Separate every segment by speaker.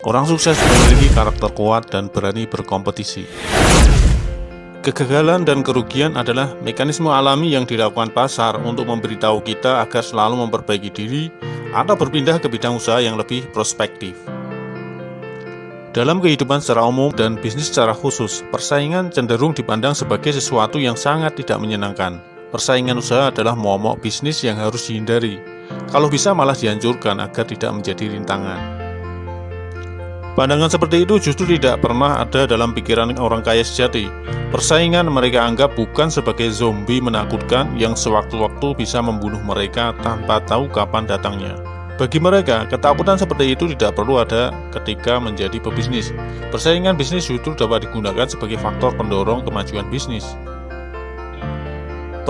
Speaker 1: Orang sukses memiliki karakter kuat dan berani berkompetisi. Kegagalan dan kerugian adalah mekanisme alami yang dilakukan pasar untuk memberitahu kita agar selalu memperbaiki diri atau berpindah ke bidang usaha yang lebih prospektif. Dalam kehidupan secara umum dan bisnis secara khusus, persaingan cenderung dipandang sebagai sesuatu yang sangat tidak menyenangkan. Persaingan usaha adalah momok bisnis yang harus dihindari. Kalau bisa malah dihancurkan agar tidak menjadi rintangan. Pandangan seperti itu justru tidak pernah ada dalam pikiran orang kaya sejati. Persaingan mereka anggap bukan sebagai zombie menakutkan yang sewaktu-waktu bisa membunuh mereka tanpa tahu kapan datangnya. Bagi mereka, ketakutan seperti itu tidak perlu ada ketika menjadi pebisnis. Persaingan bisnis justru dapat digunakan sebagai faktor pendorong kemajuan bisnis.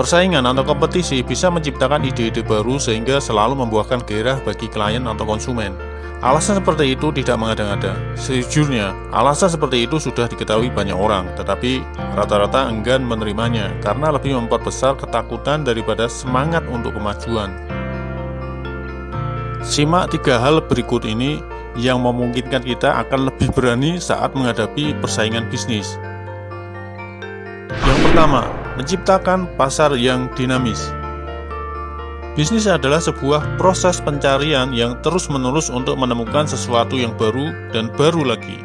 Speaker 1: Persaingan atau kompetisi bisa menciptakan ide-ide baru sehingga selalu membuahkan gairah bagi klien atau konsumen. Alasan seperti itu tidak mengada-ngada. Sejujurnya, alasan seperti itu sudah diketahui banyak orang, tetapi rata-rata enggan menerimanya karena lebih memperbesar ketakutan daripada semangat untuk kemajuan. Simak 3 hal berikut ini yang memungkinkan kita akan lebih berani saat menghadapi persaingan bisnis. Yang pertama, menciptakan pasar yang dinamis. Bisnis adalah sebuah proses pencarian yang terus-menerus untuk menemukan sesuatu yang baru dan baru lagi.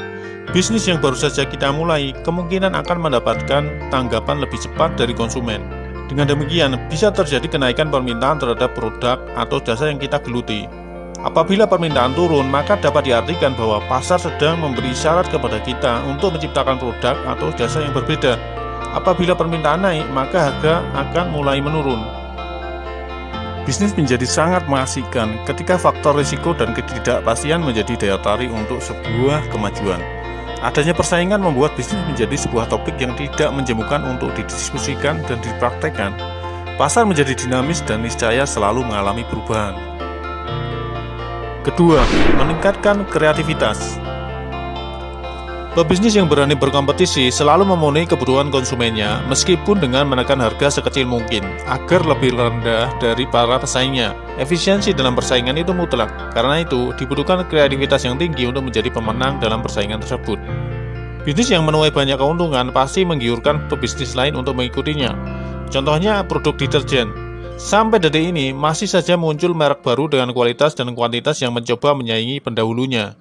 Speaker 1: Bisnis yang baru saja kita mulai kemungkinan akan mendapatkan tanggapan lebih cepat dari konsumen. Dengan demikian, bisa terjadi kenaikan permintaan terhadap produk atau jasa yang kita geluti. Apabila permintaan turun, maka dapat diartikan bahwa pasar sedang memberi isyarat kepada kita untuk menciptakan produk atau jasa yang berbeda. Apabila permintaan naik, maka harga akan mulai menurun. Bisnis menjadi sangat mengasihkan ketika faktor risiko dan ketidakpastian menjadi daya tarik untuk sebuah kemajuan. Adanya persaingan membuat bisnis menjadi sebuah topik yang tidak menjemukan untuk didiskusikan dan dipraktekkan. Pasar menjadi dinamis dan niscaya selalu mengalami perubahan. Kedua, meningkatkan kreativitas. Pebisnis yang berani berkompetisi selalu memenuhi kebutuhan konsumennya meskipun dengan menekan harga sekecil mungkin agar lebih rendah dari para pesaingnya. Efisiensi dalam persaingan itu mutlak, karena itu dibutuhkan kreativitas yang tinggi untuk menjadi pemenang dalam persaingan tersebut. Bisnis yang menuai banyak keuntungan pasti menggiurkan pebisnis lain untuk mengikutinya. Contohnya produk deterjen. Sampai detik ini masih saja muncul merek baru dengan kualitas dan kuantitas yang mencoba menyaingi pendahulunya.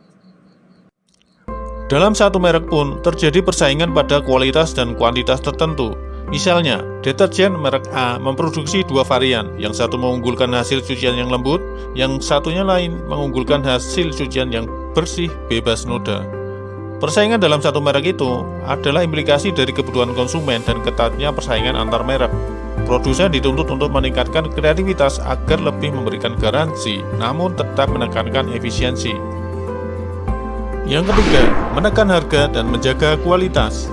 Speaker 1: Dalam satu merek pun terjadi persaingan pada kualitas dan kuantitas tertentu. Misalnya, deterjen merek A memproduksi 2 varian, yang satu mengunggulkan hasil cucian yang lembut, yang satunya lain mengunggulkan hasil cucian yang bersih bebas noda. Persaingan dalam satu merek itu adalah implikasi dari kebutuhan konsumen dan ketatnya persaingan antar merek. Produsen dituntut untuk meningkatkan kreativitas agar lebih memberikan garansi, namun tetap menekankan efisiensi. Yang ketiga, menekan harga dan menjaga kualitas.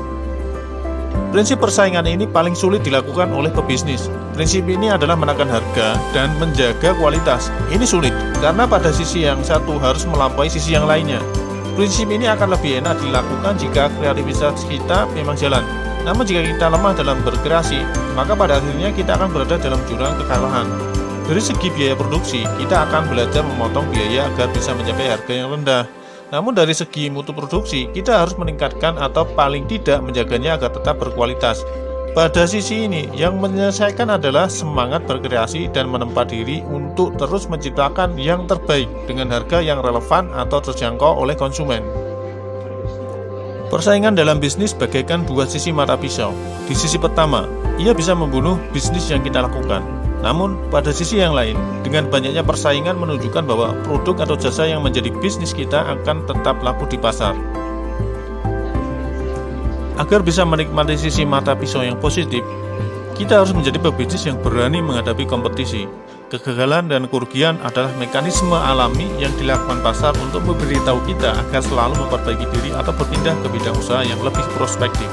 Speaker 1: Prinsip persaingan ini paling sulit dilakukan oleh pebisnis. Prinsip ini adalah menekan harga dan menjaga kualitas. Ini sulit, karena pada sisi yang satu harus melampaui sisi yang lainnya. Prinsip ini akan lebih enak dilakukan jika kreativitas kita memang jalan. Namun jika kita lemah dalam berkreasi, maka pada akhirnya kita akan berada dalam jurang kekalahan. Dari segi biaya produksi, kita akan belajar memotong biaya agar bisa mencapai harga yang rendah. Namun dari segi mutu produksi, kita harus meningkatkan atau paling tidak menjaganya agar tetap berkualitas. Pada sisi ini, yang menyelesaikan adalah semangat berkreasi dan menempa diri untuk terus menciptakan yang terbaik dengan harga yang relevan atau terjangkau oleh konsumen. Persaingan dalam bisnis bagaikan 2 sisi mata pisau. Di sisi pertama, ia bisa membunuh bisnis yang kita lakukan. Namun, pada sisi yang lain, dengan banyaknya persaingan menunjukkan bahwa produk atau jasa yang menjadi bisnis kita akan tetap laku di pasar. Agar bisa menikmati sisi mata pisau yang positif, kita harus menjadi pebisnis yang berani menghadapi kompetisi. Kegagalan dan kerugian adalah mekanisme alami yang dilakukan pasar untuk memberitahu kita agar selalu memperbaiki diri atau berpindah ke bidang usaha yang lebih prospektif.